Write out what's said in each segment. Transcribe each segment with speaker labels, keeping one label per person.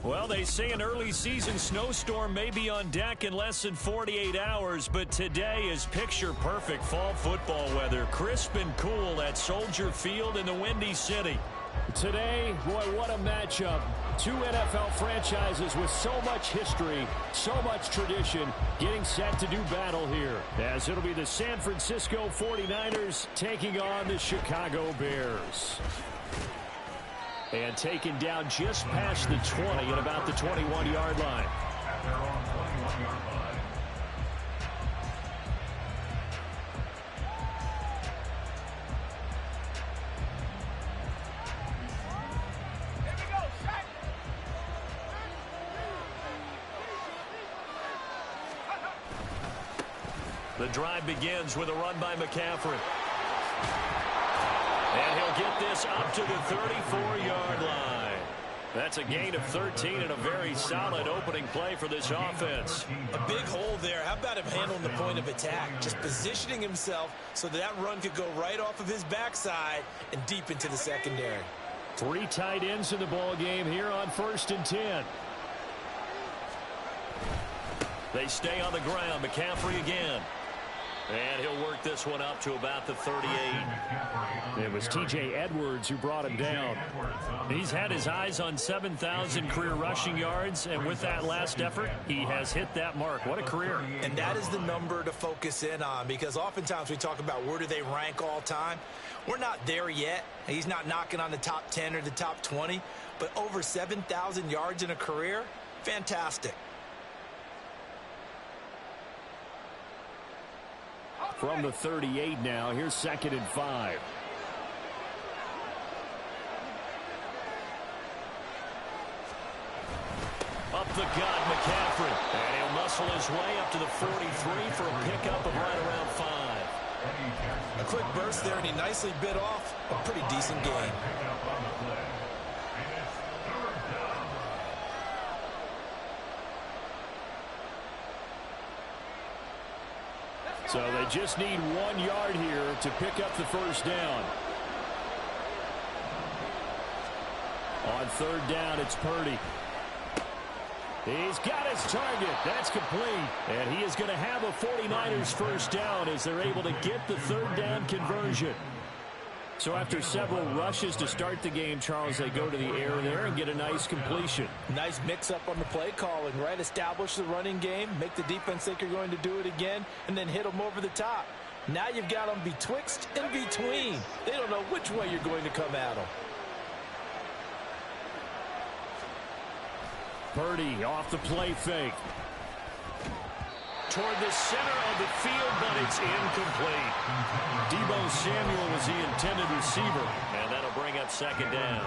Speaker 1: Well, they say an early season snowstorm may be on deck in less than 48 hours, but today is picture-perfect fall football weather. Crisp and cool at Soldier Field in the Windy City.
Speaker 2: Today, boy, what a matchup. Two NFL franchises with so much history, so much tradition, getting set to do battle here. As it'll be the San Francisco 49ers taking on the Chicago Bears. And taken down just past the 20 at about the 21-yard line.
Speaker 1: The drive begins with a run by McCaffrey. And he'll get this up to the 34-yard line. That's a gain of 13 and a very solid opening play for this offense.
Speaker 3: A big hole there. How about him handling the point of attack? Just positioning himself so that run could go right off of his backside and deep into the secondary.
Speaker 2: Three tight ends in the ball game here on 1st and 10.
Speaker 1: They stay on the ground. McCaffrey again. And he'll work this one up to about the 38.
Speaker 2: It was T.J. Edwards who brought him down.
Speaker 1: He's had his eyes on 7,000 career rushing yards, and with that last effort, he has hit that mark. What a career.
Speaker 3: And that is the number to focus in on, because oftentimes we talk about where do they rank all time. We're not there yet. He's not knocking on the top 10 or the top 20, but over 7,000 yards in a career, fantastic.
Speaker 2: From the 38 now, here's 2nd and 5.
Speaker 1: Up the gut, McCaffrey. And he'll muscle his way up to the 43 for a pickup of right around 5.
Speaker 3: A quick burst there, and he nicely bit off a pretty decent gain.
Speaker 2: So they just need 1 yard here to pick up the first down. On 3rd down, it's Purdy. He's got his target. That's complete. And he is going to have a 49ers first down as they're able to get the 3rd down conversion. So after several rushes to start the game, Charles, they go to the air there and get a nice completion.
Speaker 3: Nice mix-up on the play calling, right? Establish the running game, make the defense think you're going to do it again, and then hit them over the top. Now you've got them betwixt and between. They don't know which way you're going to come at them.
Speaker 2: Purdy off the play fake.
Speaker 1: Toward the center of the field, but it's incomplete. Deebo Samuel was the intended receiver, and that'll bring up 2nd down.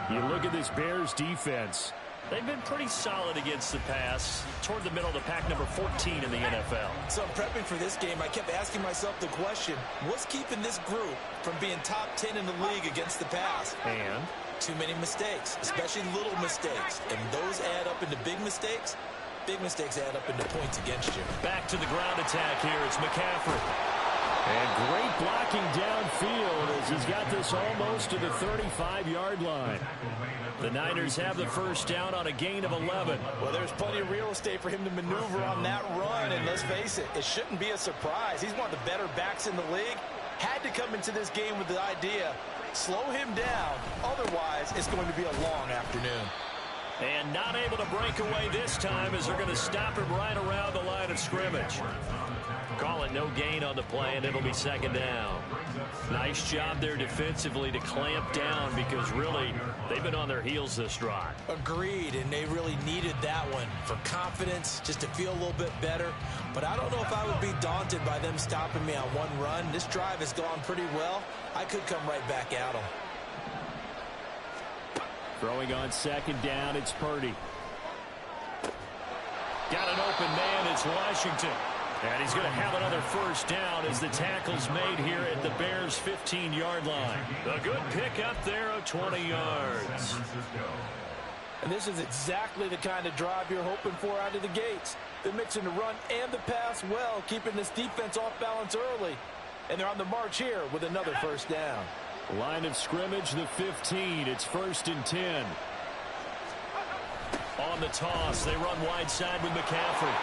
Speaker 2: You look at this Bears defense.
Speaker 1: They've been pretty solid against the pass, toward the middle of the pack, number 14 in the NFL.
Speaker 3: So I'm prepping for this game. I kept asking myself the question, what's keeping this group from being top 10 in the league against the pass?
Speaker 1: And?
Speaker 3: Too many mistakes, especially little mistakes. And those add up into big mistakes. Big mistakes add up into points against you.
Speaker 1: Back to the ground attack here. It's McCaffrey.
Speaker 2: And great blocking downfield as he's got this almost to the 35-yard line.
Speaker 1: The Niners have the first down on a gain of 11.
Speaker 3: Well, there's plenty of real estate for him to maneuver on that run. And let's face it, it shouldn't be a surprise. He's one of the better backs in the league. Had to come into this game with the idea, slow him down. Otherwise, it's going to be a long afternoon.
Speaker 1: And not able to break away this time as they're going to stop him right around the line of scrimmage. Call it no gain on the play, and it'll be 2nd down. Nice job there defensively to clamp down because really they've been on their heels this drive.
Speaker 3: Agreed, and they really needed that one for confidence, just to feel a little bit better. But I don't know if I would be daunted by them stopping me on one run. This drive has gone pretty well. I could come right back at them.
Speaker 2: Throwing on 2nd down, it's Purdy.
Speaker 1: Got an open man, it's Washington. And he's going to have another first down as the tackle's made here at the Bears' 15-yard line. A good pickup there of 20 yards.
Speaker 3: And this is exactly the kind of drive you're hoping for out of the gates. They're mixing the run and the pass well, keeping this defense off balance early. And they're on the march here with another first down.
Speaker 2: Line of scrimmage, the 15. It's 1st and 10.
Speaker 1: On the toss, they run wide side with McCaffrey.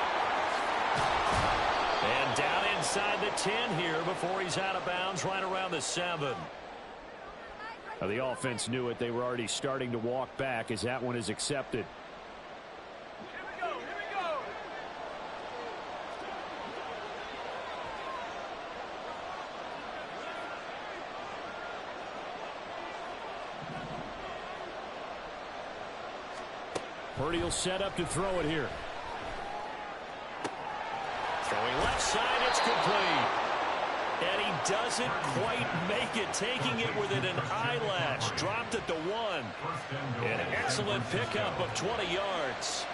Speaker 1: And down inside the 10 here before he's out of bounds right around the 7.
Speaker 2: Now, the offense knew it. They were already starting to walk back as that one is accepted. Purdy will set up to throw it here.
Speaker 1: Throwing left side, it's complete. And he doesn't quite make it, taking it within an eyelash. Dropped at the 1. An excellent pickup of 20 yards.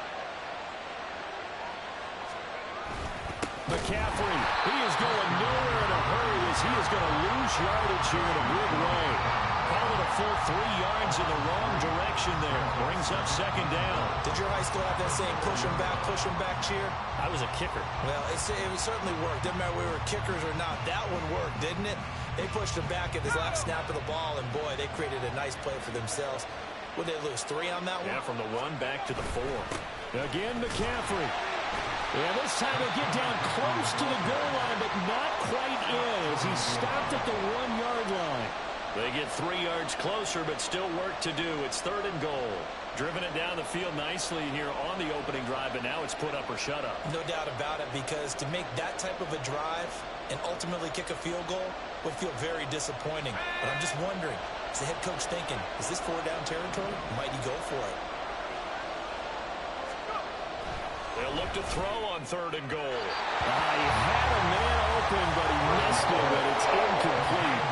Speaker 2: McCaffrey, he is going nowhere in a hurry as he is going to lose yardage here in a big way.
Speaker 1: Call it a full 3 yards in the wrong direction there. Brings up second down.
Speaker 3: Did your high school have that saying, push him back cheer?
Speaker 1: I was a kicker.
Speaker 3: Well, it certainly worked. Didn't matter whether we were kickers or not. That one worked, didn't it? They pushed him back at his last snap of the ball, and boy, they created a nice play for themselves. Would they lose 3 on that one?
Speaker 1: Yeah, from the 1 back to the 4.
Speaker 2: Again, McCaffrey. Yeah, this time he'll get down close to the goal line, but not quite in as he stopped at the 1-yard line.
Speaker 1: They get 3 yards closer, but still work to do. It's 3rd and goal. Driven it down the field nicely here on the opening drive, and now it's put up or shut up.
Speaker 3: No doubt about it, because to make that type of a drive and ultimately kick a field goal would feel very disappointing. But I'm just wondering, is the head coach thinking, is this 4-down territory? Might he go for it?
Speaker 1: They'll look to throw on 3rd and goal.
Speaker 2: He had a man open, but he missed it, but it's incomplete.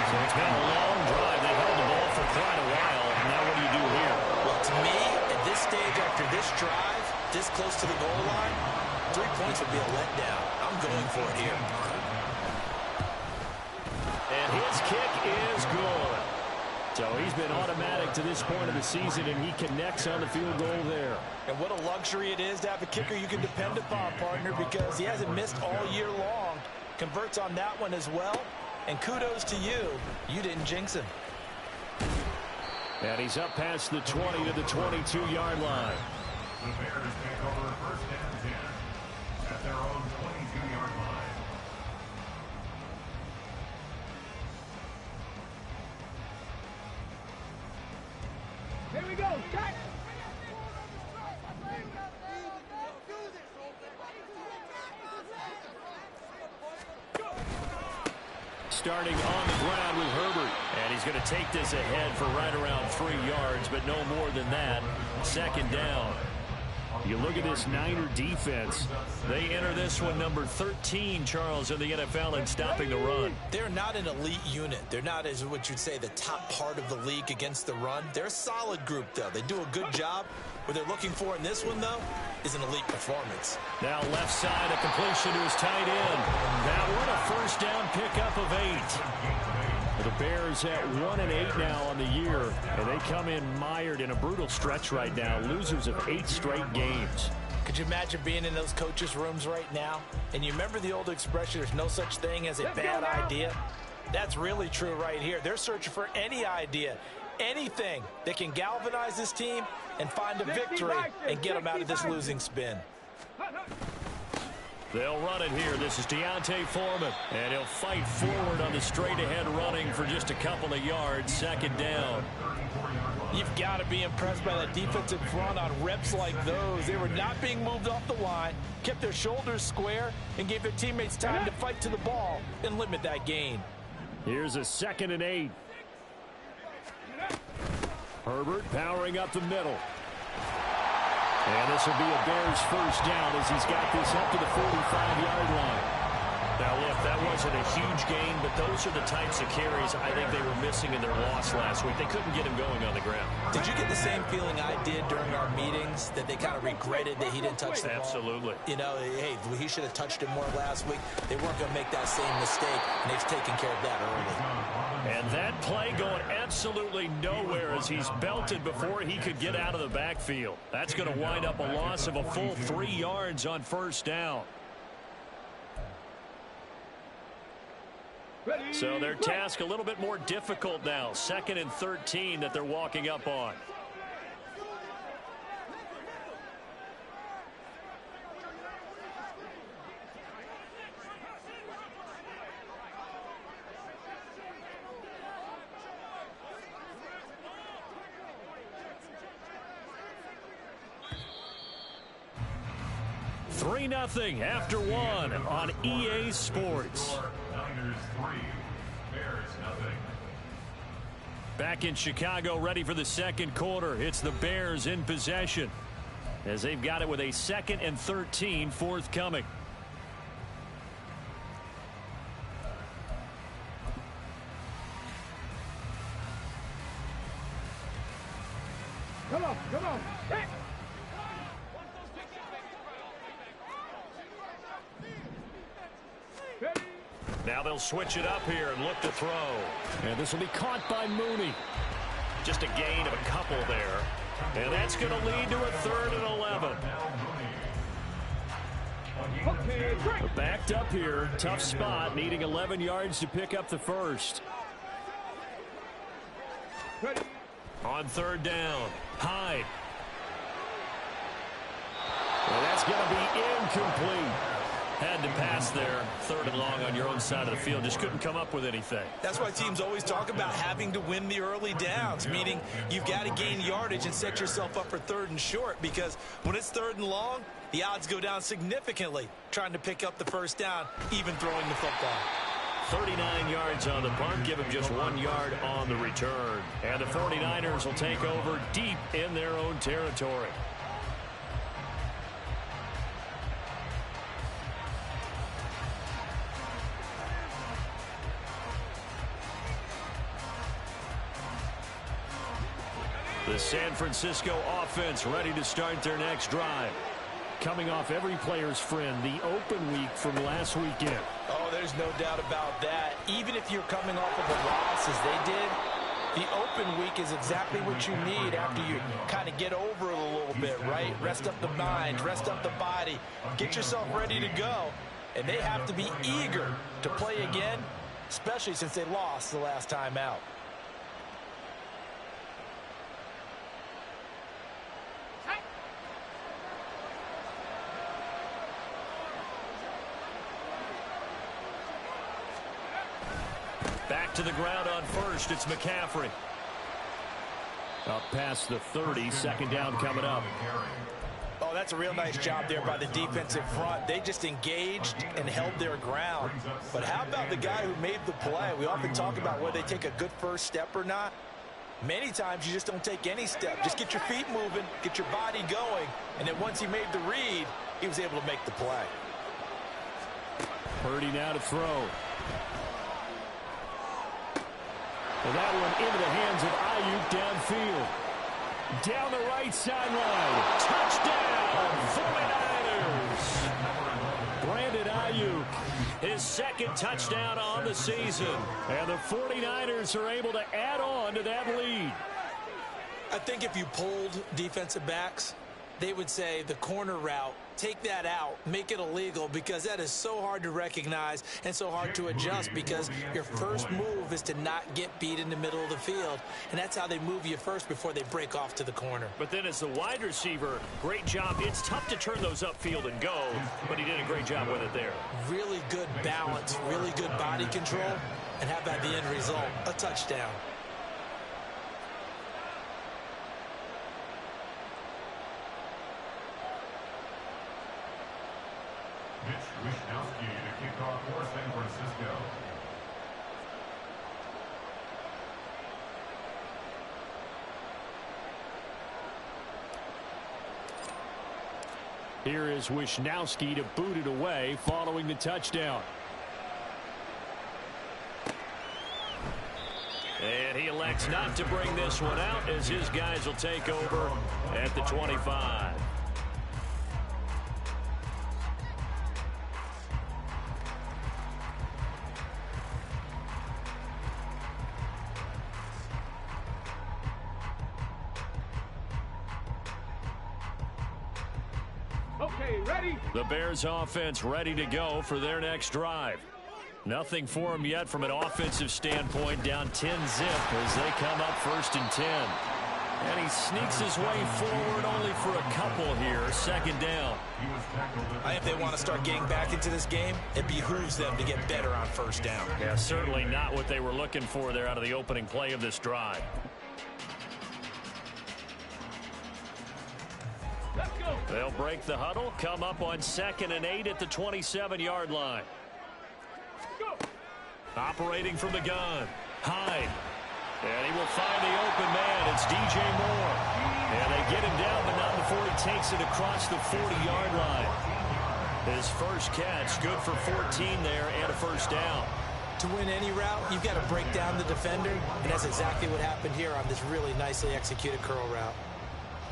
Speaker 1: So it's been a long drive. They held the ball for quite a while. Now what do you do here?
Speaker 3: Well, to me, at this stage after this drive, this close to the goal line, 3 points would be a letdown. I'm going for it here.
Speaker 1: And his kick is good.
Speaker 2: So he's been automatic to this point of the season, and he connects on the field goal there.
Speaker 3: And what a luxury it is to have a kicker you can depend upon, partner, because he hasn't missed all year long. Converts on that one as well. And kudos to you. You didn't jinx him.
Speaker 2: And he's up past the 20 to the 22-yard line.
Speaker 4: The Bears take over 1st and 10 at their own 22-yard line.
Speaker 5: Here we go. Cut.
Speaker 2: Starting on the ground with Herbert.
Speaker 1: And he's going to take this ahead for right around 3 yards, but no more than that. 2nd down.
Speaker 2: You look at this Niner defense.
Speaker 1: They enter this one number 13, Charles, in the NFL in stopping the run.
Speaker 3: They're not an elite unit. They're not, as what you'd say, the top part of the league against the run. They're a solid group, though. They do a good job. What they're looking for in this one, though, is an elite performance.
Speaker 1: Now left side, a completion to his tight end. That one a 1st down pickup of 8.
Speaker 2: The Bears at 1-8 now on the year, and they come in mired in a brutal stretch right now, losers of 8 straight games.
Speaker 3: Could you imagine being in those coaches' rooms right now? And you remember the old expression, there's no such thing as a bad idea? That's really true right here. They're searching for any idea, anything that can galvanize this team and find a victory and get them out of this losing spin.
Speaker 1: They'll run it here. This is Deontay Foreman. And he'll fight forward on the straight-ahead running for just a couple of yards. 2nd down.
Speaker 3: You've got to be impressed by that defensive front on reps like those. They were not being moved off the line, kept their shoulders square, and gave their teammates time to fight to the ball and limit that gain.
Speaker 2: Here's a 2nd and 8. Herbert powering up the middle. And this will be a Bears 1st down as he's got this up to the 45-yard line.
Speaker 1: Now, look, that wasn't a huge gain, but those are the types of carries I think they were missing in their loss last week. They couldn't get him going on the ground.
Speaker 3: Did you get the same feeling I did during our meetings, that they kind of regretted that he didn't touch the ball?
Speaker 1: Absolutely.
Speaker 3: You know, hey, he should have touched it more last week. They weren't going to make that same mistake, and they've taken care of that early.
Speaker 1: And that play going absolutely nowhere as he's belted before he could get out of the backfield. That's going to wind up a loss of a full 3 yards on 1st down. So their task a little bit more difficult now. 2nd and 13 that they're walking up on.
Speaker 2: 3-0 after one on EA Sports.
Speaker 4: Niners 3, Bears nothing.
Speaker 2: Back in Chicago, ready for the second quarter. It's the Bears in possession as they've got it with a 2nd and 13 forthcoming.
Speaker 5: Come on, come on. Hey. Ready?
Speaker 1: Now they'll switch it up here and look to throw.
Speaker 2: And this will be caught by Mooney.
Speaker 1: Just a gain of a couple there. And that's going to lead to a 3rd and 11.
Speaker 5: Okay, great.
Speaker 2: Backed up here. Tough spot. Needing 11 yards to pick up the first.
Speaker 5: Ready?
Speaker 1: On 3rd down, Hyde.
Speaker 2: Well, that's going to be incomplete.
Speaker 1: Had to pass there. 3rd and long on your own side of the field. Just couldn't come up with anything.
Speaker 3: That's why teams always talk about having to win the early downs, meaning you've got to gain yardage and set yourself up for 3rd and short, because when it's 3rd and long, the odds go down significantly trying to pick up the first down, even throwing the football.
Speaker 1: 39 yards on the punt, give him just 1 yard on the return. And the 49ers will take over deep in their own territory. The San Francisco offense ready to start their next drive. Coming off every player's friend, the open week from last weekend.
Speaker 3: Oh, there's no doubt about that. Even if you're coming off of a loss as they did, the open week is exactly what you need after you kind of get over it a little bit, right? Rest up the mind, rest up the body, get yourself ready to go. And they have to be eager to play again, especially since they lost the last time out.
Speaker 1: Back to the ground on first. It's McCaffrey.
Speaker 2: Up past the 30, 2nd down coming up.
Speaker 3: Oh, that's a real nice job there by the defensive front. They just engaged and held their ground. But how about the guy who made the play? We often talk about whether they take a good first step or not. Many times you just don't take any step. Just get your feet moving, get your body going, and then once he made the read, he was able to make the play.
Speaker 2: Purdy now to throw. And that one into the hands of Ayuk downfield. Down the right sideline. Touchdown, 49ers. Brandon Ayuk, his 2nd touchdown on the season. And the 49ers are able to add on to that lead.
Speaker 3: I think if you polled defensive backs, they would say the corner route, take that out, make it illegal, because that is so hard to recognize and so hard to adjust, because your first move is to not get beat in the middle of the field, and that's how they move you first before they break off to the corner.
Speaker 1: But then as the wide receiver, great job. It's tough to turn those upfield and go, but he did a great job with it there.
Speaker 3: Really good balance, really good body control, and how about the end result? A touchdown.
Speaker 4: Mitch Wishnowsky to kick off for San Francisco.
Speaker 2: Here is Wishnowsky to boot it away following the touchdown.
Speaker 1: And he elects not to bring this one out as his guys will take over at the 25.
Speaker 5: Okay, ready?
Speaker 1: The Bears offense ready to go for their next drive. Nothing for them yet from an offensive standpoint, down 10-zip as they come up 1st and 10. And he sneaks his way forward only for a couple here, 2nd down.
Speaker 3: I think if they want to start getting back into this game, it behooves them to get better on 1st down.
Speaker 1: Yeah, certainly not what they were looking for there out of the opening play of this drive.
Speaker 5: Let's go.
Speaker 1: They'll break the huddle, come up on 2nd and 8 at the 27-yard line. Operating from the gun, Hyde. And he will find the open man. It's DJ Moore. And they get him down, but not before he takes it across the 40-yard line. His first catch, good for 14 there and a first down.
Speaker 3: To win any route, you've got to break down the defender, and that's exactly what happened here on this really nicely executed curl route.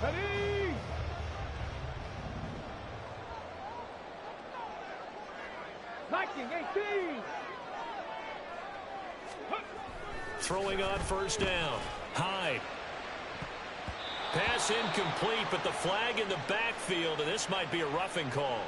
Speaker 5: Ready? Viking 18.
Speaker 1: Throwing on first down. Hyde. Pass incomplete, but the flag in the backfield, and this might be a roughing call.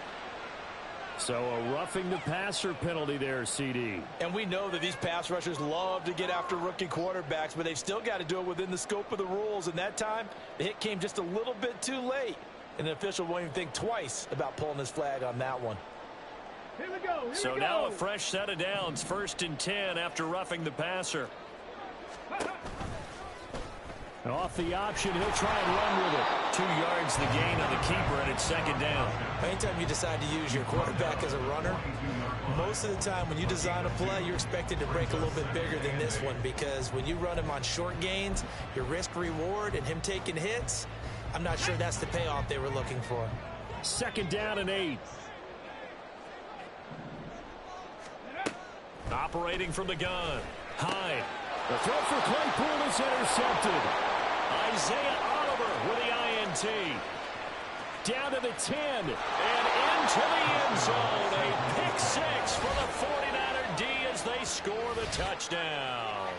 Speaker 2: So a roughing the passer penalty there, CD.
Speaker 3: And we know that these pass rushers love to get after rookie quarterbacks, but they've still got to do it within the scope of the rules. And that time, the hit came just a little bit too late. And the official won't even think twice about pulling his flag on that one.
Speaker 5: Here we go.
Speaker 1: So now a fresh set of downs. 1st and 10 after roughing the passer.
Speaker 2: Off the option, he'll try and run with it.
Speaker 1: 2 yards the gain on the keeper, and it's 2nd down.
Speaker 3: Anytime you decide to use your quarterback as a runner, most of the time when you design a play, you're expected to break a little bit bigger than this one, because when you run him on short gains, your risk-reward and him taking hits, I'm not sure that's the payoff they were looking for.
Speaker 2: 2nd down and 8.
Speaker 1: Operating from the gun, Hyde.
Speaker 2: The throw for Claypool is intercepted.
Speaker 1: Isaiah Oliver with the INT.
Speaker 2: Down to the 10.
Speaker 1: And into the end zone. A pick 6 for the 49er D as they score the touchdown.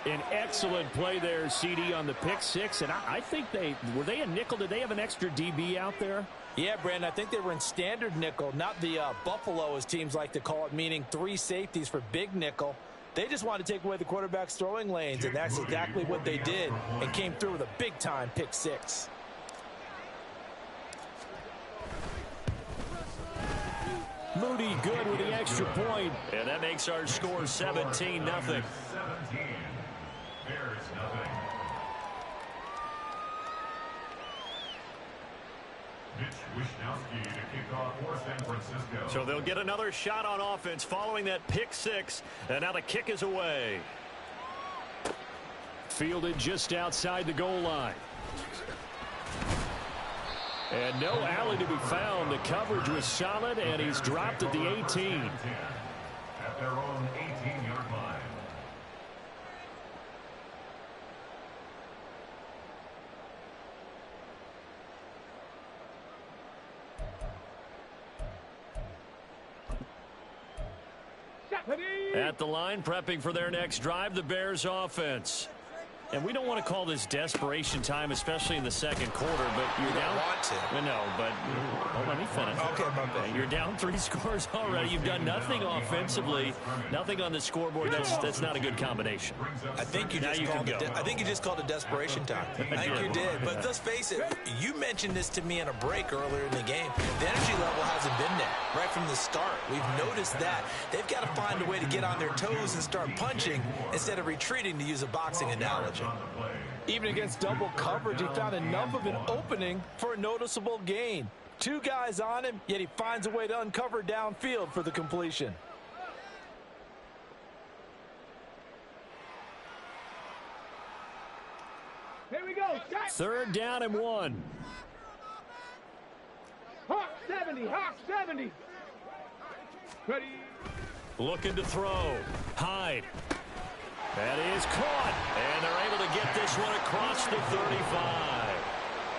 Speaker 2: An excellent play there, CD, on the pick 6. And I think were they a nickel? Did they have an extra DB out there?
Speaker 3: Yeah, Brandon, I think they were in standard nickel, not the Buffalo, as teams like to call it, meaning 3 safeties for big nickel. They just wanted to take away the quarterback's throwing lanes, and that's exactly what they did, and came through with a big-time pick 6.
Speaker 2: Moody good with the extra point.
Speaker 1: And that makes our score 17-0.
Speaker 4: 17. Bears nothing. Mitch Wishnowsky to kick off for San Francisco.
Speaker 1: So they'll get another shot on offense following that pick 6. And now the kick is away.
Speaker 2: Fielded just outside the goal line. And no alley to be found. The coverage was solid, and he's dropped at the 18.
Speaker 4: At their own 18-yard line.
Speaker 1: At the line, prepping for their next drive, the Bears offense. And we don't want to call this desperation time, especially in the second quarter, but you're down.
Speaker 3: Want to.
Speaker 1: No, but let me finish.
Speaker 3: Okay, my bad.
Speaker 1: You're down 3 scores already. You've done nothing offensively, nothing on the scoreboard. That's not a good combination.
Speaker 3: I think you just called it desperation time. I think you did. But let's face it, you mentioned this to me in a break earlier in the game. The energy level hasn't been there right from the start. We've noticed that. They've got to find a way to get on their toes and start punching instead of retreating, to use a boxing analogy. Even against double coverage, he found enough of an opening for a noticeable gain. 2 guys on him, yet he finds a way to uncover downfield for the completion.
Speaker 5: Here we go.
Speaker 2: 3rd down and 1.
Speaker 5: Hawk 70. Hawk 70. Ready.
Speaker 1: Looking to throw. Hyde. That is caught. And they're able to get this one across the 35.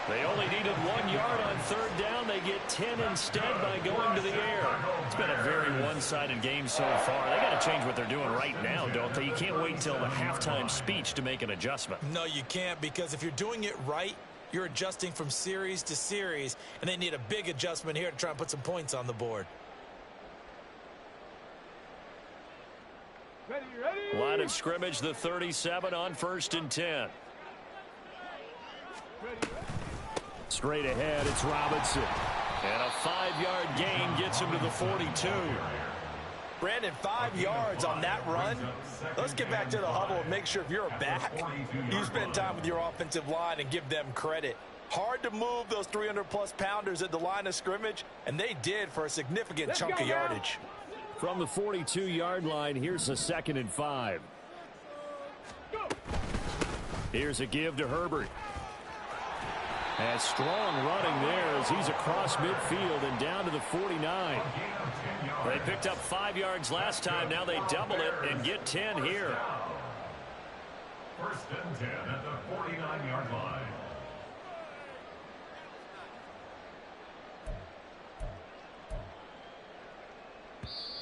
Speaker 1: They only needed 1 yard on 3rd down. They get 10 instead by going to the air. It's been a very one-sided game so far. They got to change what they're doing right now, don't they? You can't wait until the halftime speech to make an adjustment.
Speaker 3: No, you can't, because if you're doing it right, you're adjusting from series to series, and they need a big adjustment here to try and put some points on the board.
Speaker 5: Ready, ready.
Speaker 1: Line of scrimmage, the 37 on 1st and 10.
Speaker 2: Straight ahead, it's Robinson.
Speaker 1: And a 5-yard gain gets him to the 42.
Speaker 3: Brandon, 5 yards on that run. Let's get back to the huddle and make sure if you're a back, you spend time with your offensive line and give them credit. Hard to move those 300-plus pounders at the line of scrimmage, and they did for a significant chunk of yardage.
Speaker 2: From the 42-yard line, here's a 2nd and 5. Here's a give to Herbert. And strong running there as he's across midfield and down to the 49.
Speaker 1: They picked up 5 yards last time. Now they double it and get 10 here.
Speaker 4: 1st and 10 at the 49-yard line.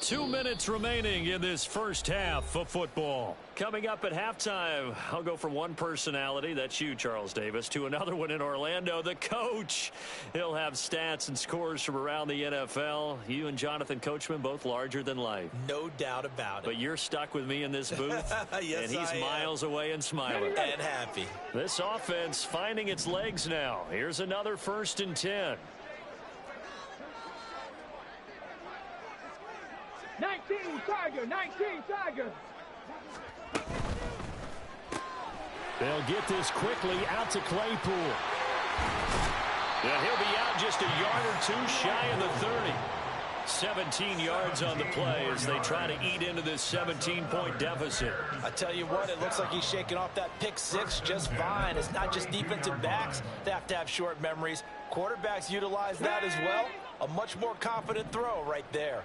Speaker 1: Two minutes remaining in this first half of football. Coming up at halftime, I'll go from one personality, that's you, Charles Davis, to another one in Orlando, the coach. He'll have stats and scores from around the NFL. You and Jonathan Coachman, both larger than life.
Speaker 3: No doubt about it.
Speaker 1: But you're stuck with me in this booth,
Speaker 3: yes,
Speaker 1: and he's miles away and smiling.
Speaker 3: And happy.
Speaker 1: This offense finding its legs now. Here's another 1st and 10.
Speaker 5: 19 Tiger, 19 Tiger.
Speaker 2: They'll get this quickly out to Claypool.
Speaker 1: And he'll be out just a yard or two shy of the 30. 17 yards on the play as they try to eat into this 17-point deficit.
Speaker 3: I tell you what, it looks like he's shaking off that pick 6 just fine. It's not just defensive backs that have to have short memories. Quarterbacks utilize that as well. A much more confident throw right there.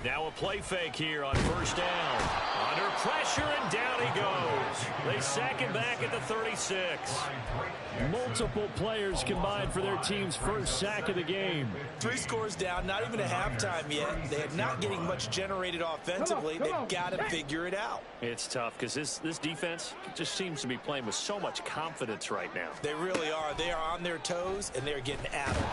Speaker 1: Now a play fake here on 1st down. Under pressure, and down he goes. They sack him back at the 36.
Speaker 2: Multiple players combined for their team's first sack of the game.
Speaker 3: 3 scores down, not even a halftime yet. They're not getting much generated offensively. They've got to figure it out.
Speaker 1: It's tough because this defense just seems to be playing with so much confidence right now.
Speaker 3: They really are. They are on their toes, and they're getting at them.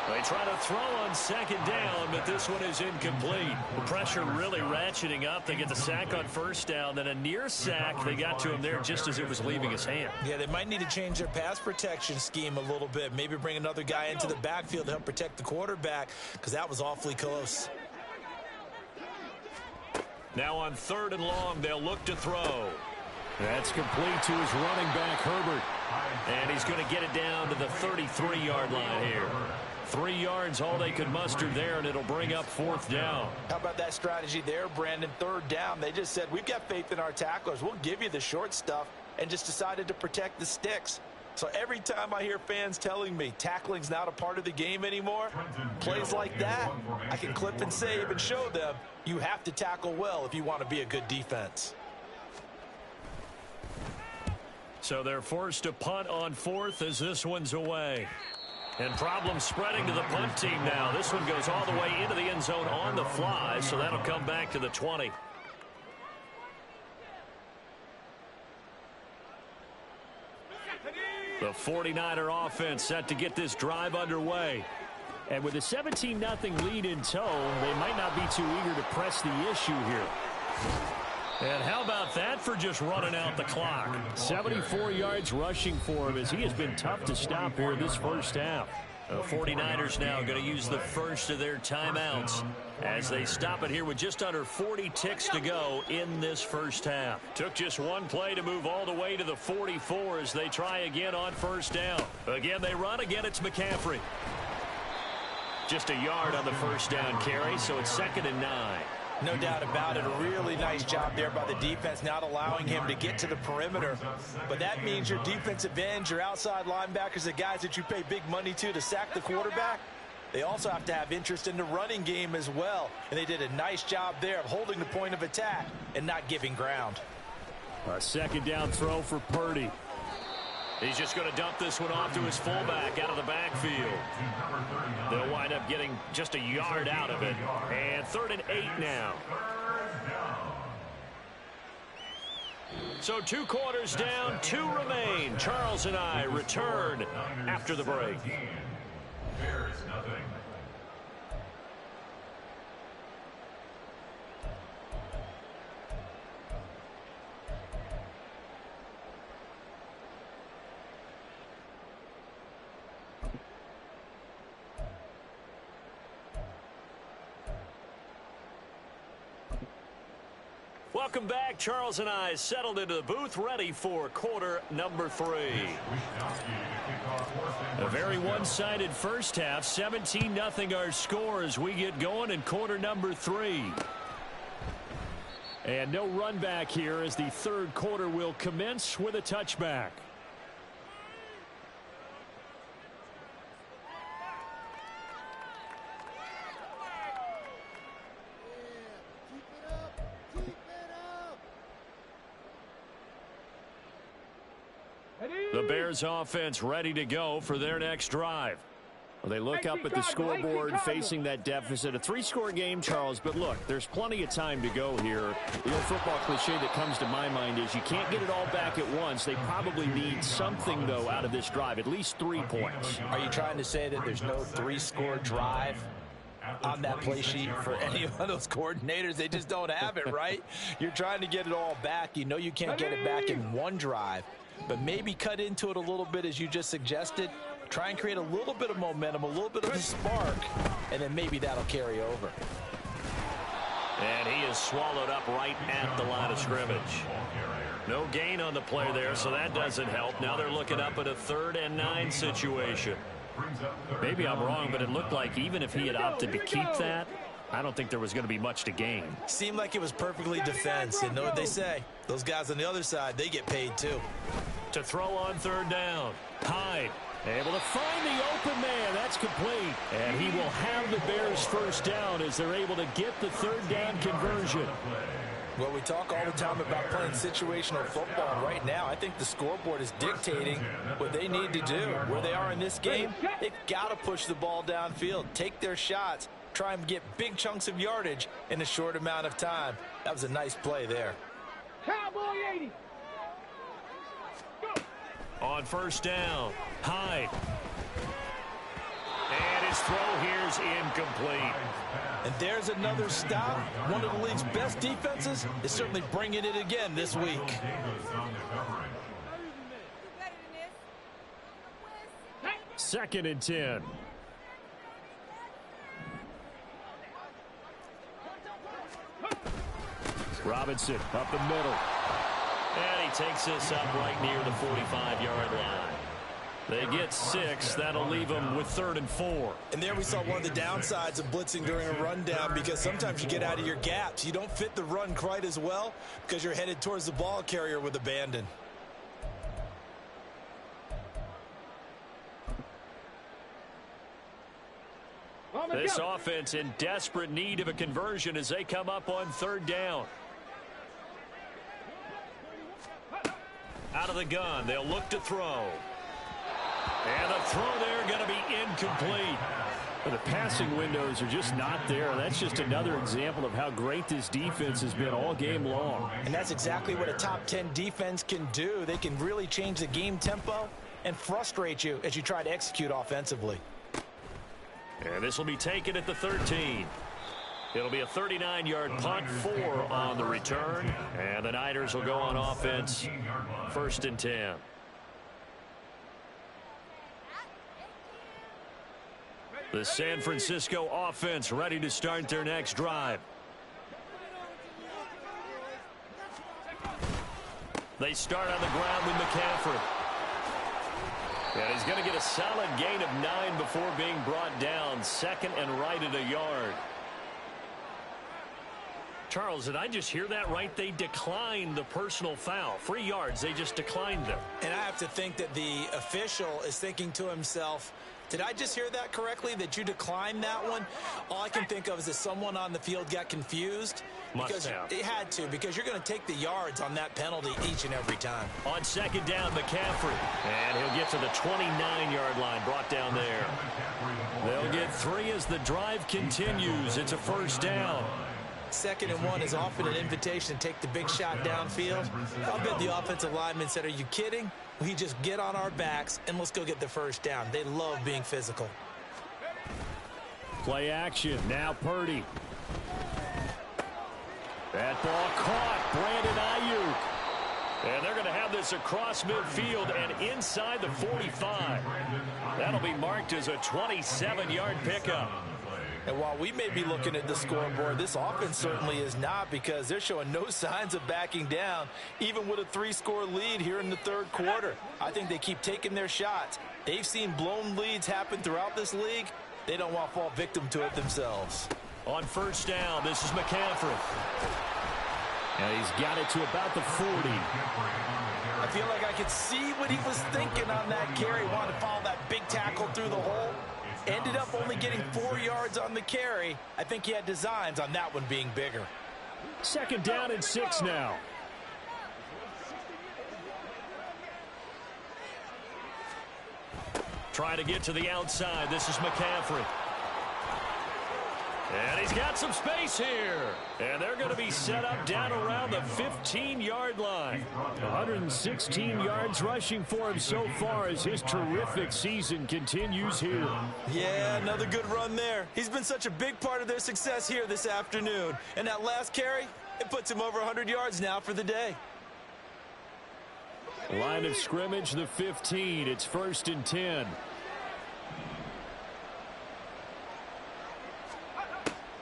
Speaker 1: They try to throw on 2nd down, but this one is incomplete. The pressure really ratcheting up. They get the sack on 1st down, then a near sack. They got to him there just as it was leaving his hand.
Speaker 3: Yeah, they might need to change their pass protection scheme a little bit. Maybe bring another guy into the backfield to help protect the quarterback, because that was awfully close.
Speaker 1: Now on 3rd and long, they'll look to throw.
Speaker 2: That's complete to his running back, Herbert.
Speaker 1: And he's going to get it down to the 33-yard line here. 3 yards, all they could muster there, and it'll bring up 4th down.
Speaker 3: How about that strategy there, Brandon? 3rd down. They just said, we've got faith in our tacklers. We'll give you the short stuff, and just decided to protect the sticks. So every time I hear fans telling me tackling's not a part of the game anymore, plays like that, I can clip and save and show them you have to tackle well if you want to be a good defense.
Speaker 1: So they're forced to punt on 4th as this one's away. And problems spreading to the punt team now. This one goes all the way into the end zone on the fly, so that'll come back to the 20. The 49er offense set to get this drive underway.
Speaker 2: And with a 17-0 lead in tow, they might not be too eager to press the issue here.
Speaker 1: And how about that for just running out the clock?
Speaker 2: 74 yards rushing for him as he has been tough to stop here this first half.
Speaker 1: The 49ers now going to use the first of their timeouts as they stop it here with just under 40 ticks to go in this first half. Took just one play to move all the way to the 44 as they try again on 1st down. Again, they run. Again, it's McCaffrey. Just a yard on the 1st down carry, so it's 2nd and 9.
Speaker 3: No doubt about it. A really nice job there by the defense, not allowing him to get to the perimeter. But that means your defensive ends, your outside linebackers, the guys that you pay big money to sack the quarterback, they also have to have interest in the running game as well. And they did a nice job there of holding the point of attack and not giving ground.
Speaker 2: A 2nd down throw for Purdy.
Speaker 1: He's just going to dump this one off to his fullback out of the backfield. They'll wind up getting just a yard out of it. And 3rd and 8 now. So 2 quarters down, 2 remain. Charles and I return after the break.
Speaker 4: Bears nothing.
Speaker 1: Welcome back. Charles and I settled into the booth, ready for quarter number 3. A very one-sided first half. 17-0 our score as we get going in quarter number 3. And no run back here as the third quarter will commence with a touchback. The Bears offense ready to go for their next drive. Well, they look up at the scoreboard facing that deficit. A 3-score game, Charles, but look, there's plenty of time to go here. The old football cliche that comes to my mind is you can't get it all back at once. They probably need something, though, out of this drive, at least 3 points.
Speaker 3: Are you trying to say that there's no 3-score drive on that play sheet for any of those coordinators? They just don't have it, right? You're trying to get it all back. You know you can't get it back in one drive, but maybe cut into it a little bit as you just suggested. Try and create a little bit of momentum, a little bit of a spark, and then maybe that'll carry over.
Speaker 1: And he is swallowed up right at the line of scrimmage. No gain on the play there, so that doesn't help. Now they're looking up at a 3rd and 9 situation. Maybe I'm wrong, but it looked like even if he had opted to keep that, I don't think there was going to be much to gain.
Speaker 3: Seemed like it was perfectly defense. And know what they say? Those guys on the other side, they get paid too.
Speaker 1: To throw on 3rd down. Hyde able to find the open man. That's complete. And he will have the Bears first down as they're able to get the 3rd down conversion.
Speaker 3: Well, we talk all the time about playing situational football. Right now, I think the scoreboard is dictating what they need to do. Where they are in this game, they've got to push the ball downfield, take their shots, try and get big chunks of yardage in a short amount of time. That was a nice play there.
Speaker 5: Cowboy 80.
Speaker 1: On 1st down, Hyde. And his throw here's incomplete.
Speaker 3: And there's another stop. One of the league's best defenses is certainly bringing it again this week.
Speaker 2: 2nd and 10. Robinson up the middle.
Speaker 1: And he takes this up right near the 45-yard line. They get 6. That'll leave them with 3rd and 4.
Speaker 3: And there we saw one of the downsides of blitzing during a rundown, because sometimes you get out of your gaps. You don't fit the run quite as well because you're headed towards the ball carrier with abandon.
Speaker 1: This offense in desperate need of a conversion as they come up on 3rd down. Out of the gun, they'll look to throw. And the throw there going to be incomplete.
Speaker 2: Well, the passing windows are just not there. That's just another example of how great this defense has been all game long.
Speaker 3: And that's exactly what a top 10 defense can do. They can really change the game tempo and frustrate you as you try to execute offensively.
Speaker 1: And this will be taken at the 13. It'll be a 39-yard punt, 4 on the return. And the Niners will go on offense, 1st and 10. The San Francisco offense ready to start their next drive. They start on the ground with McCaffrey. And he's going to get a solid gain of 9 before being brought down. 2nd and right at a yard. Charles, did I just hear that right? They declined the personal foul. 3 yards, they just declined them.
Speaker 3: And I have to think that the official is thinking to himself, did I just hear that correctly, that you declined that one? All I can think of is that someone on the field got confused.
Speaker 1: Must have.
Speaker 3: It had to, because you're going to take the yards on that penalty each and every time.
Speaker 1: On 2nd down, McCaffrey. And he'll get to the 29-yard line, brought down there. They'll get 3 as the drive continues. It's a 1st down.
Speaker 3: 2nd and 1 is often an invitation to take the big shot downfield. I'll bet the offensive lineman said, are you kidding? We just get on our backs and let's go get the 1st down. They love being physical.
Speaker 2: Play action. Now Purdy. That ball caught. Brandon Ayuk.
Speaker 1: And they're going to have this across midfield and inside the 45. That'll be marked as a 27-yard pickup.
Speaker 3: And while we may be looking at the scoreboard, this offense certainly is not, because they're showing no signs of backing down, even with a 3-score lead here in the third quarter. I think they keep taking their shots. They've seen blown leads happen throughout this league. They don't want to fall victim to it themselves.
Speaker 1: On first down, this is McCaffrey.
Speaker 2: And he's got it to about the 40.
Speaker 3: I feel like I could see what he was thinking on that carry. Wanted to follow that big tackle through the hole. Ended up only getting 4 yards on the carry. I think he had designs on that one being bigger.
Speaker 2: Second down and 6 now.
Speaker 1: Trying to get to the outside. This is McCaffrey. And he's got some space here. And they're going to be set up down around the 15-yard line.
Speaker 2: 116 yards rushing for him so far as his terrific season continues here.
Speaker 3: Yeah, another good run there. He's been such a big part of their success here this afternoon. And that last carry, it puts him over 100 yards now for the day.
Speaker 2: Line of scrimmage, the 15. It's 1st and 10.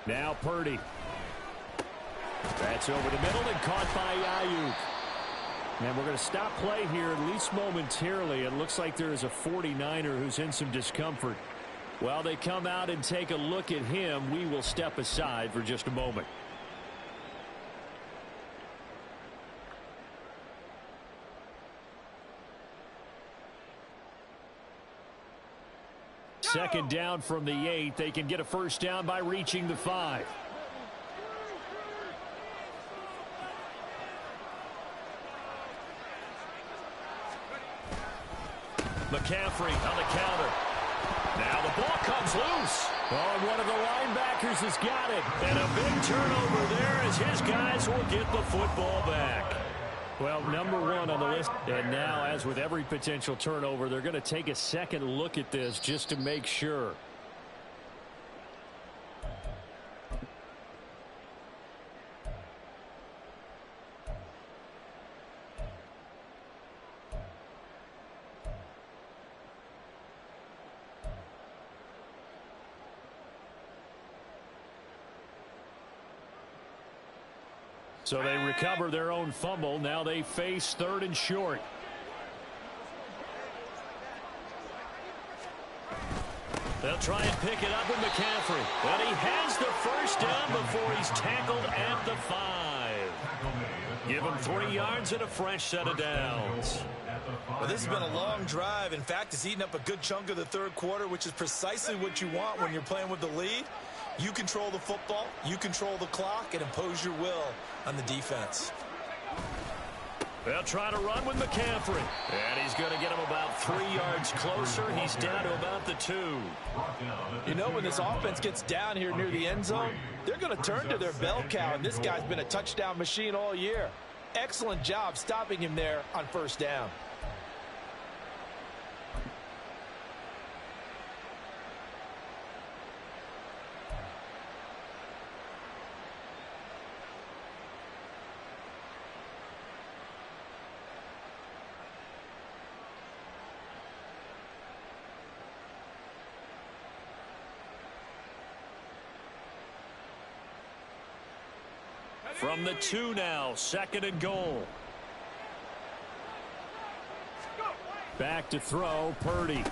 Speaker 2: Now Purdy. That's over the middle and caught by Ayuk. And we're going to stop play here, at least momentarily. It looks like there is a 49er who's in some discomfort. While they come out and take a look at him, we will step aside for just a moment. Second down from the 8. They can get a first down by reaching the 5.
Speaker 1: McCaffrey on the counter. Now the ball comes loose.
Speaker 2: Oh, and one of the linebackers has got it.
Speaker 1: And a big turnover there as his guys will get the football back.
Speaker 2: Well, number 1 on the list. And now, as with every potential turnover, they're going to take a second look at this just to make sure. So they recover their own fumble. Now they face 3rd and short.
Speaker 1: They'll try and pick it up with McCaffrey. But he has the first down before he's tackled at the 5. Give him 3 yards and a fresh set of downs.
Speaker 3: Well, this has been a long drive. In fact, it's eaten up a good chunk of the third quarter, which is precisely what you want when you're playing with the lead. You control the football, you control the clock, and impose your will on the defense.
Speaker 1: They'll try to run with McCaffrey. And he's going to get him about 3 yards closer. He's down to about the 2.
Speaker 3: You know, when this offense gets down here near the end zone, they're going to turn to their bell cow, and this guy's been a touchdown machine all year. Excellent job stopping him there on first down.
Speaker 1: From the 2 now, 2nd and goal.
Speaker 2: Back to throw, Purdy.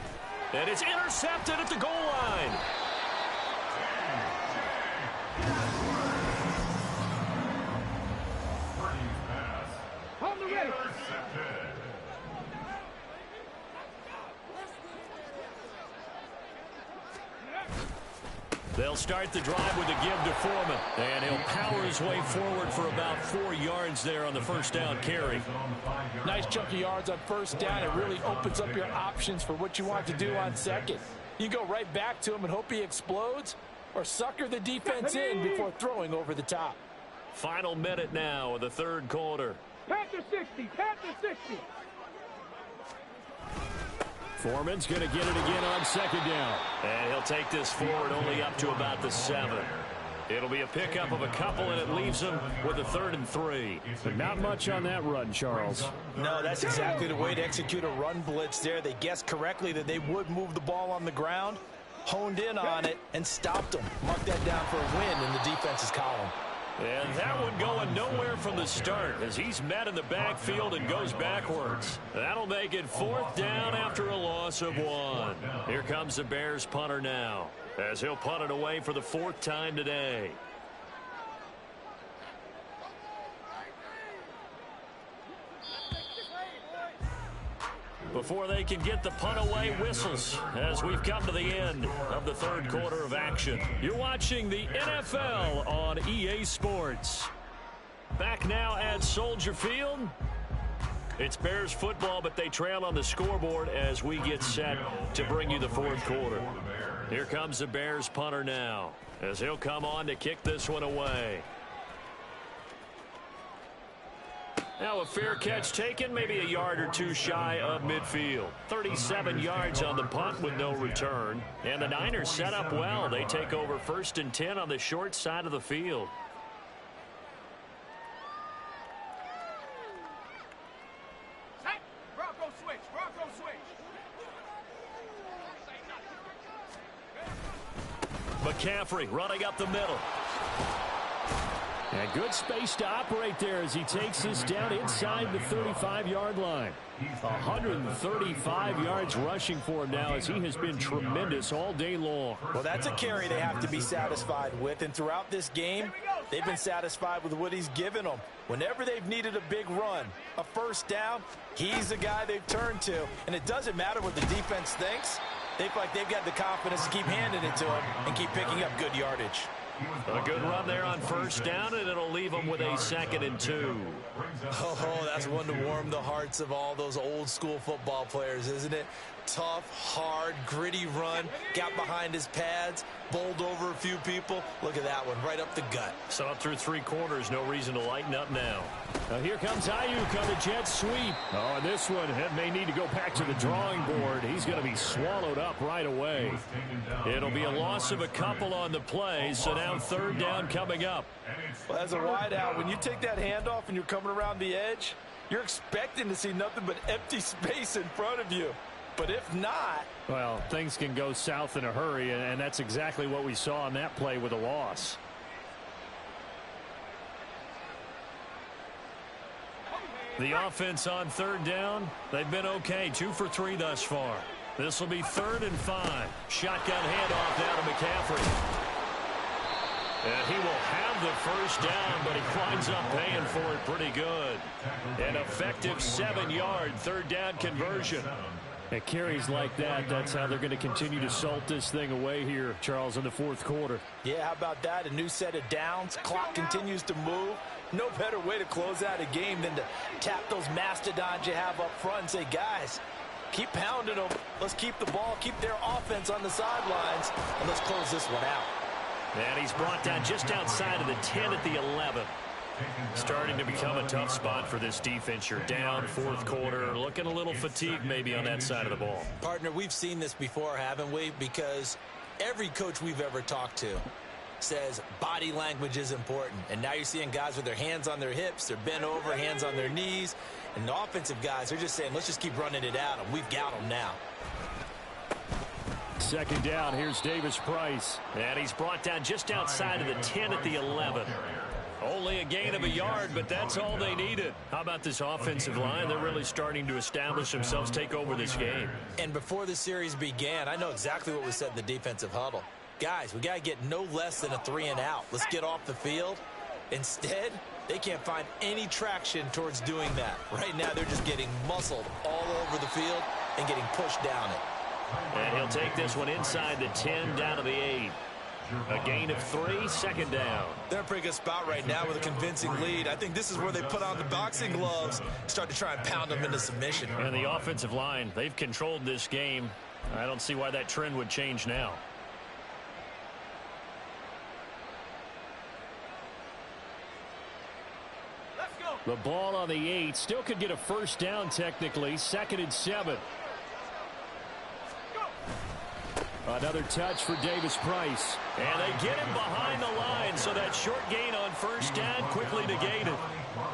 Speaker 1: And it's intercepted at the goal line.
Speaker 5: On the ready.
Speaker 1: They'll start the drive with a give to Foreman. And he'll power his way forward for about 4 yards there on the first down carry.
Speaker 3: Nice chunk of yards on first down. It really opens up your options for what you want to do on second. You go right back to him and hope he explodes, or sucker the defense in before throwing over the top.
Speaker 1: Final minute now of the third quarter.
Speaker 5: Panther 60, Panther 60.
Speaker 2: Foreman's going to get it again on second down.
Speaker 1: And he'll take this forward only up to about the 7. It'll be a pickup of a couple, and it leaves him with a 3rd and 3.
Speaker 2: But not much on that run, Charles.
Speaker 3: No, that's exactly the way to execute a run blitz there. They guessed correctly that they would move the ball on the ground. honed in on it and stopped him. Mark that down for a win in the defense's column.
Speaker 2: And that one going nowhere from the start as he's met in the backfield and goes backwards. That'll make it 4th down after a loss of 1. Here comes the Bears punter now as he'll punt it away for the 4th time today. Before they can get the punt away, whistles as we've come to the end of the 3rd quarter of action. You're watching the NFL on EA Sports. Back now at Soldier Field. It's Bears football, but they trail on the scoreboard as we get set to bring you the 4th quarter. Here comes the Bears punter now as he'll come on to kick this one away. Now a fair catch taken, maybe a yard or two shy of midfield. 37 yards on the punt with no return. And the Niners set up well. They take over 1st and 10 on the short side of the field.
Speaker 5: Hey, Bronco switch, Bronco switch.
Speaker 2: McCaffrey running up the middle. And good space to operate there as he takes this down inside the 35-yard line. 135 yards rushing for him now as he has been tremendous all day long.
Speaker 3: Well, that's a carry they have to be satisfied with. And throughout this game, they've been satisfied with what he's given them. Whenever they've needed a big run, a 1st down, he's the guy they've turned to. And it doesn't matter what the defense thinks. They feel like they've got the confidence to keep handing it to him and keep picking up good yardage.
Speaker 2: A good run there on 1st down, and it'll leave them with a 2nd and 2.
Speaker 3: Oh, that's one to warm the hearts of all those old school football players, isn't it? Tough, hard, gritty run, got behind his pads, bowled over a few people. Look at that one, right up the gut.
Speaker 2: Saw through 3 quarters, no reason to lighten up now. Now here comes Ayuk on the jet sweep. Oh, and this one may need to go back to the drawing board. He's going to be swallowed up right away. It'll be a loss of a couple on the play, so now 3rd down coming up.
Speaker 3: Well, as a wideout, when you take that handoff and you're coming around the edge, you're expecting to see nothing but empty space in front of you. But if not...
Speaker 2: Well, things can go south in a hurry, and that's exactly what we saw on that play with a loss. The offense on 3rd down, they've been okay. 2 for 3 thus far. This will be 3rd and 5. Shotgun handoff now to McCaffrey. And he will have the 1st down, but he winds up paying for it pretty good. An effective 7-yard 3rd down conversion. At carries like that, that's how they're going to continue to salt this thing away here, Charles, in the 4th quarter.
Speaker 3: Yeah, how about that? A new set of downs. Clock continues to move. No better way to close out a game than to tap those mastodons you have up front and say, guys, keep pounding them. Let's keep the ball, keep their offense on the sidelines, and let's close this one out.
Speaker 2: And he's brought down just outside of the 10 at the 11. Starting to become a tough spot for this defense. You're down 4th quarter, looking a little fatigued maybe on that side of the ball.
Speaker 3: Partner, we've seen this before, haven't we? Because every coach we've ever talked to says body language is important. And now you're seeing guys with their hands on their hips, they're bent over, hands on their knees. And the offensive guys are just saying, let's just keep running it at them. We've got them now.
Speaker 2: 2nd down, here's Davis Price. And he's brought down just outside of the 10 at the 11. Only a gain of a yard, but that's all they needed. How about this offensive line? They're really starting to establish themselves, take over this game.
Speaker 3: And before the series began, I know exactly what was said in the defensive huddle. Guys, we got to get no less than a 3 and out. Let's get off the field. Instead, they can't find any traction towards doing that. Right now, they're just getting muscled all over the field and getting pushed down it.
Speaker 2: And he'll take this one inside the 10 down to the 8. A gain of 3, 2nd down.
Speaker 3: They're in a pretty good spot right now with a convincing lead. I think this is where they put on the boxing gloves, start to try and pound them into submission.
Speaker 2: And the offensive line, they've controlled this game. I don't see why that trend would change now.
Speaker 5: Let's go.
Speaker 2: The ball on the 8, still could get a 1st down technically, 2nd and 7. Another touch for Davis Price.
Speaker 1: And they get him behind the line, so that short gain on first down quickly negated.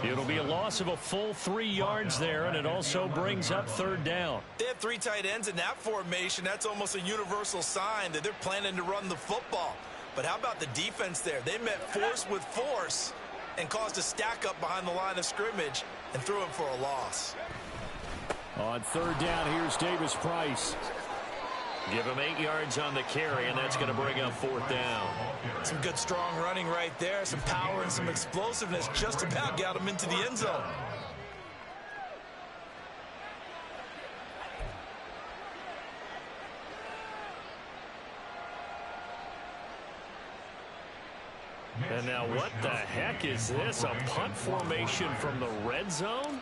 Speaker 1: It'll be a loss of a full 3 yards there, and it also brings up third down.
Speaker 3: They have 3 tight ends in that formation. That's almost a universal sign that they're planning to run the football. But how about the defense there? They met force with force and caused a stack up behind the line of scrimmage and threw him for a loss.
Speaker 2: On third down, here's Davis Price.
Speaker 1: Give him 8 yards on the carry, and that's going to bring up fourth down.
Speaker 3: Some good strong running right there. Some power and some explosiveness just about got him into the end zone.
Speaker 1: And now what the heck is this? A punt formation from the red zone?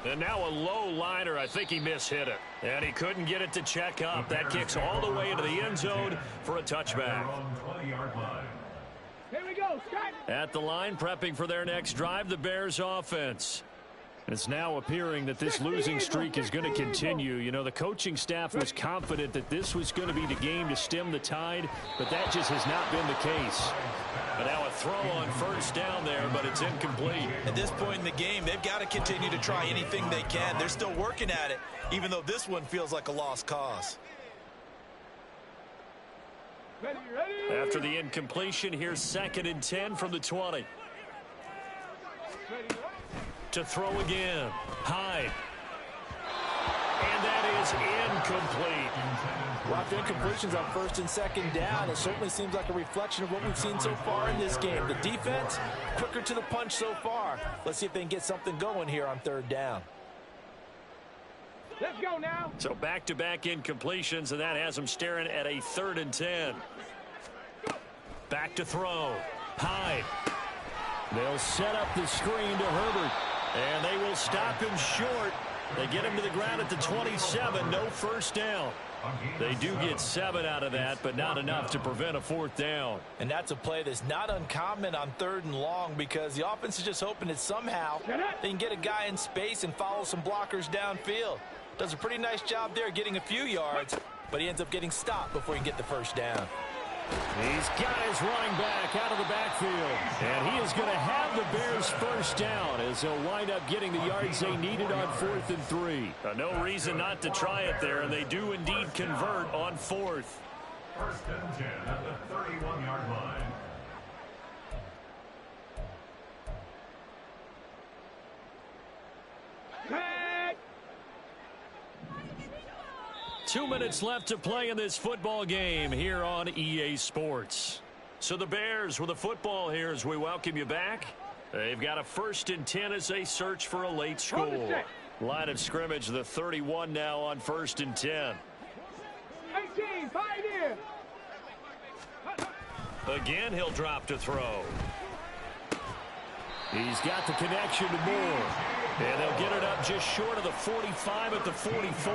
Speaker 1: And now a low liner. I think he mishit it. And he couldn't get it to check up. That kicks all the way into the end zone for a touchback.
Speaker 5: Here we go, Scott.
Speaker 2: At the line, prepping for their next drive, the Bears offense. It's now appearing that this losing streak is going to continue. You know, the coaching staff was confident that this was going to be the game to stem the tide, but that just has not been the case.
Speaker 1: But now a throw on first down there, but it's incomplete.
Speaker 3: At this point in the game, they've got to continue to try anything they can. They're still working at it, even though this one feels like a lost cause.
Speaker 5: Ready, ready.
Speaker 1: After the incompletion, here's 2nd and 10 from the 20.
Speaker 5: Ready,
Speaker 1: To throw again. Hyde. And that is incomplete.
Speaker 3: Lots of incompletions on 1st and 2nd down. It certainly seems like a reflection of what we've seen so far in this game. The defense, quicker to the punch so far. Let's see if they can get something going here on 3rd down.
Speaker 5: Let's go now.
Speaker 1: So back-to-back incompletions, and that has them staring at a 3rd and 10. Back to throw. Hyde.
Speaker 2: They'll set up the screen to Herbert.
Speaker 1: And they will stop him short. They get him to the ground at the 27. No first down. They do get 7 out of that, but not enough to prevent a 4th down.
Speaker 3: And that's a play that's not uncommon on 3rd and long, because the offense is just hoping that somehow they can get a guy in space and follow some blockers downfield. Does a pretty nice job there getting a few yards, but he ends up getting stopped before he can get the first down.
Speaker 2: He's got his running back out of the backfield. And he is going to have the Bears first down as they'll wind up getting the yards they needed on 4th and 3.
Speaker 1: No reason not to try it there, and they do indeed convert on 4th.
Speaker 4: 1st and 10 at the 31-yard line.
Speaker 5: Tag.
Speaker 1: 2 minutes left to play in this football game here on EA Sports. So the Bears with a football here as we welcome you back. They've got a 1st and 10 as they search for a late score. Line of scrimmage, the 31 now on 1st and 10.
Speaker 5: 18, Pioneer.
Speaker 1: Again, he'll drop to throw.
Speaker 2: He's got the connection to Moore.
Speaker 1: And they'll get it up just short of the 45 at the 44.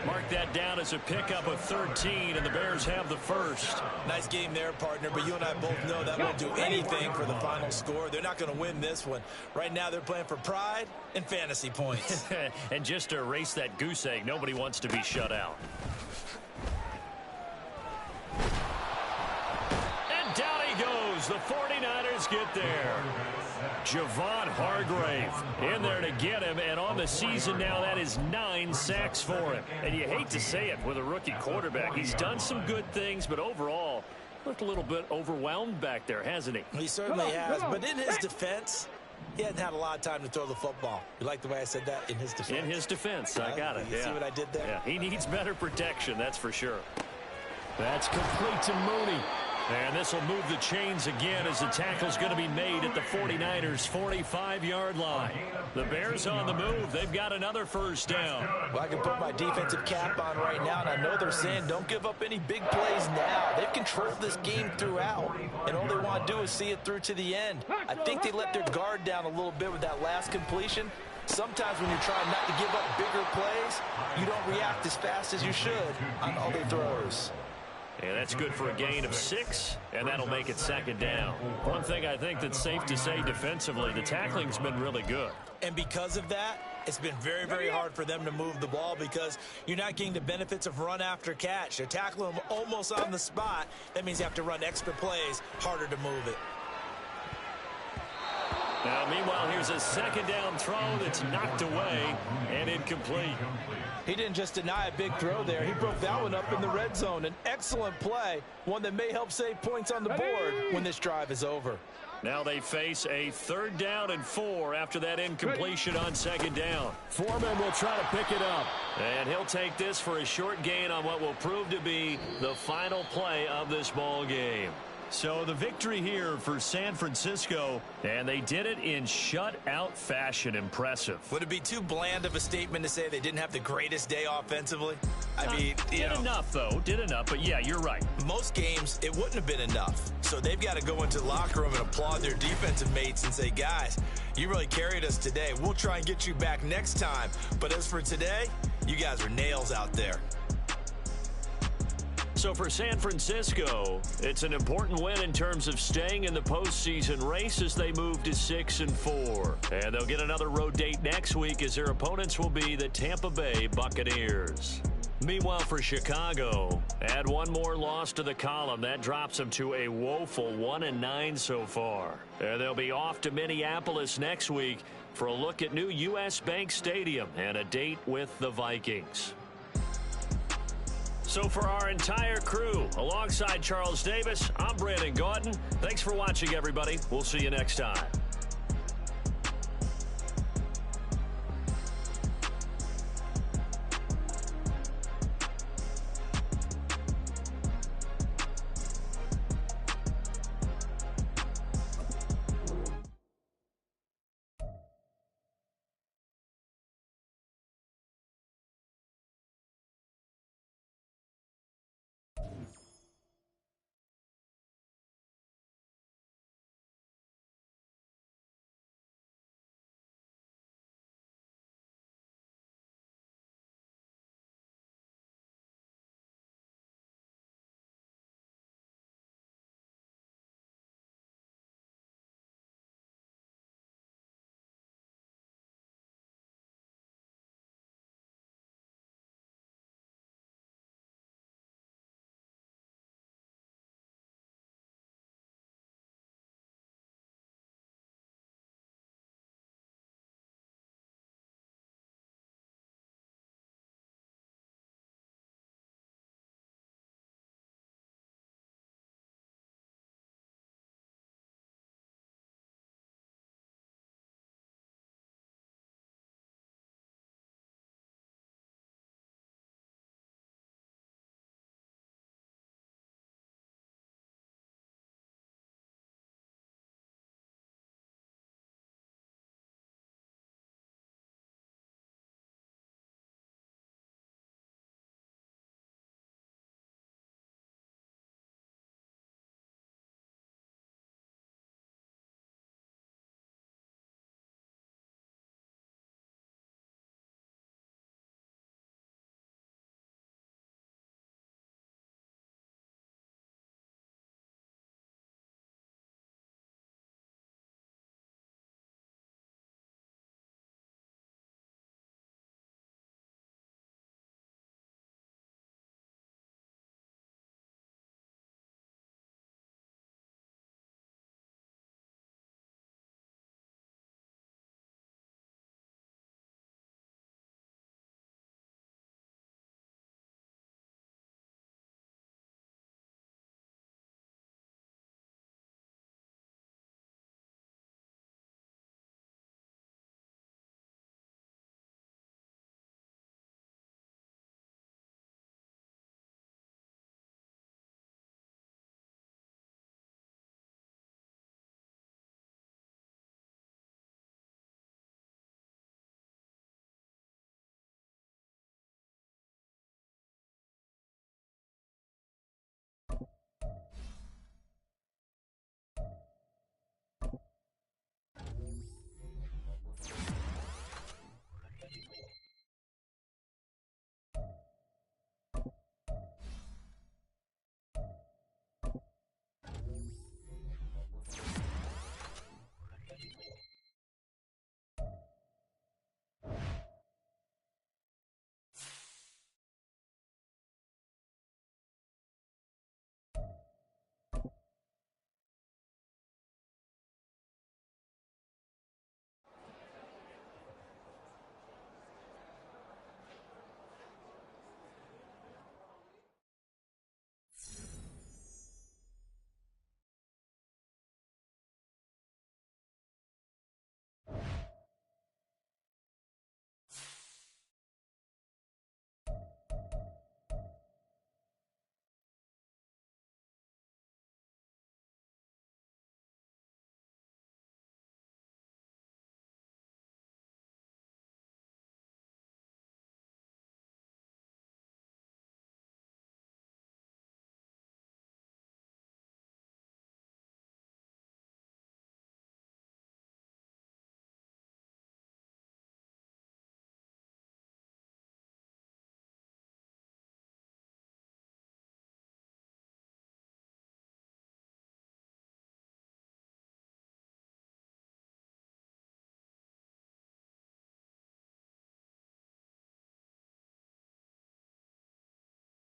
Speaker 1: Mark that down as a pickup of 13, and the Bears have the first.
Speaker 3: Nice game there, partner, but you and I both know that won't do anything for the final score. They're not going to win this one. Right now, they're playing for pride and fantasy points.
Speaker 1: And just to erase that goose egg, nobody wants to be shut out. And down he goes. The 49ers get there. Javon Hargrave in there to get him, and on the season now, that is 9 sacks for him. And you hate to say it with a rookie quarterback. He's done some good things, but overall, looked a little bit overwhelmed back there, hasn't he?
Speaker 3: He certainly has, but in his defense, he hasn't had a lot of time to throw the football. You like the way I said that? In his defense.
Speaker 1: In his defense, I got it.
Speaker 3: You see what I did there?
Speaker 1: Yeah, he needs better protection, that's for sure.
Speaker 2: That's complete to Mooney.
Speaker 1: And this will move the chains again as the tackle's going to be made at the 49ers' 45-yard line. The Bears on the move. They've got another first down.
Speaker 3: Well, I can put my defensive cap on right now, and I know they're saying don't give up any big plays now. They've controlled this game throughout, and all they want to do is see it through to the end. I think they let their guard down a little bit with that last completion. Sometimes when you're trying not to give up bigger plays, you don't react as fast as you should on other throws.
Speaker 1: And that's good for a gain of 6, and that'll make it 2nd down. One thing I think that's safe to say defensively, the tackling's been really good.
Speaker 3: And because of that, It's been very, very hard for them to move the ball because you're not getting the benefits of run after catch. They're tackling them almost on the spot. That means you have to run extra plays, harder to move it.
Speaker 2: Now, meanwhile, here's a second down throw that's knocked away and incomplete.
Speaker 3: He didn't just deny a big throw there. He broke that one up in the red zone. An excellent play, one that may help save points on the board when this drive is over.
Speaker 2: Now they face a 3rd down and 4 after that incompletion on 2nd down. Foreman will try to pick it up.
Speaker 1: And he'll take this for a short gain on what will prove to be the final play of this ball game. So the victory here for San Francisco, and they did it in shutout fashion. Impressive.
Speaker 3: Would it be too bland of a statement to say they didn't have the greatest day offensively? I mean,
Speaker 1: did enough, though. Did enough, but yeah, you're right.
Speaker 3: Most games, it wouldn't have been enough. So they've got to go into the locker room and applaud their defensive mates and say, guys, you really carried us today. We'll try and get you back next time. But as for today, you guys are nails out there.
Speaker 1: So for San Francisco, it's an important win in terms of staying in the postseason race as they move to 6-4. And they'll get another road date next week as their opponents will be the Tampa Bay Buccaneers. Meanwhile, for Chicago, add one more loss to the column. That drops them to a woeful 1-9 so far. And they'll be off to Minneapolis next week for a look at new U.S. Bank Stadium and a date with the Vikings. So for our entire crew, alongside Charles Davis, I'm Brandon Gaudin. Thanks for watching, everybody. We'll see you next time.